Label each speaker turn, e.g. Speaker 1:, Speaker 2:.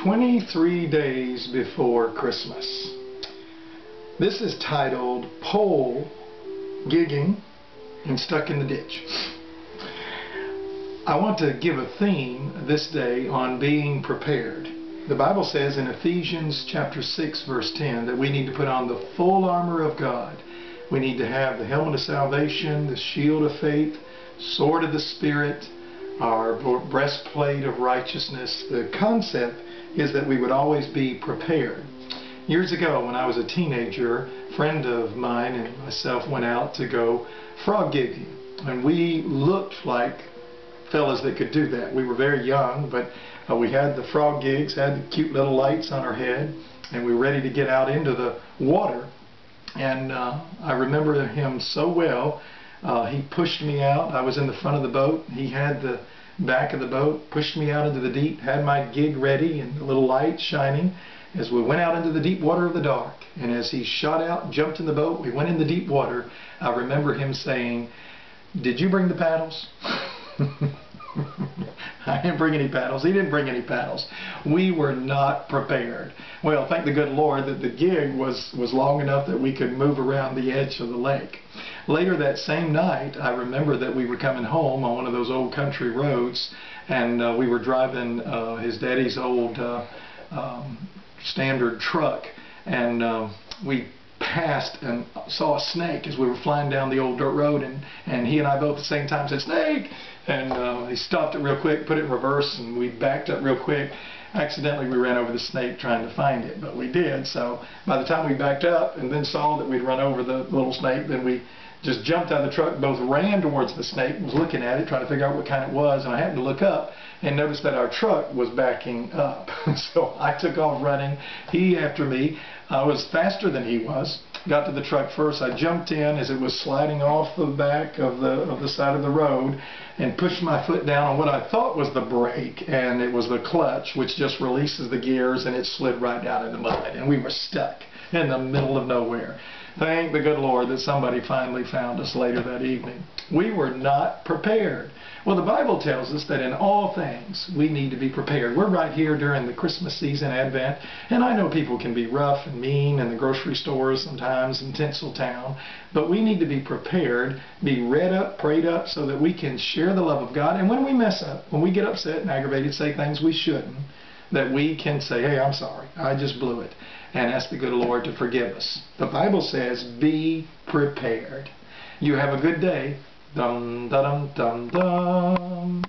Speaker 1: 23 days before Christmas. This is titled Pole Gigging and Stuck in the Ditch. I want to give a theme this day on being prepared. The Bible says in Ephesians chapter 6 verse 10 that we need to put on the full armor of God. We need to have the helmet of salvation, the shield of faith, sword of the Spirit, our breastplate of righteousness. The concept is that we would always be prepared. Years ago, when I was a teenager, a friend of mine and myself went out to go frog gigging, and we looked like fellas that could do that. We were very young, but we had the frog gigs, had the cute little lights on our head, and we were ready to get out into the water. And I remember him so well. He pushed me out. I was in the front of the boat. He had the back of the boat, pushed me out into the deep, had my gig ready and the little light shining as we went out into the deep water of the dark. And as he shot out, jumped in the boat, we went in the deep water. I remember him saying, "Did you bring the paddles?" I didn't bring any paddles. He didn't bring any paddles. We were not prepared. Well, thank the good Lord that the gig was long enough that we could move around the edge of the lake. Later that same night, I remember that we were coming home on one of those old country roads, and we were driving his daddy's old standard truck, and we passed and saw a snake as we were flying down the old dirt road, and he and I both at the same time said, "Snake!" And he stopped it real quick, put it in reverse, and we backed up real quick. Accidentally we ran over the snake trying to find it, but we did. So by the time we backed up and then saw that we'd run over the little snake, then we just jumped out of the truck, both ran towards the snake, was looking at it, trying to figure out what kind it was, and I happened to look up and noticed that our truck was backing up. So I took off running, he after me. I was faster than he was. Got to the truck first. I jumped in as it was sliding off the back of the side of the road and pushed my foot down on what I thought was the brake, and it was the clutch, which just releases the gears, and it slid right down in the mud, and we were stuck in the middle of nowhere. Thank the good Lord that somebody finally found us later that evening. We were not prepared. Well, the Bible tells us that in all things we need to be prepared. We're right here during the Christmas season, Advent, and I know people can be rough and mean in the grocery stores sometimes in Tinseltown, but we need to be prepared, be read up, prayed up, so that we can share the love of God. And when we mess up, when we get upset and aggravated, say things we shouldn't, that we can say, "Hey, I'm sorry, I just blew it," and ask the good Lord to forgive us. The Bible says, be prepared. You have a good day. Dum, da, dum, dum, dum.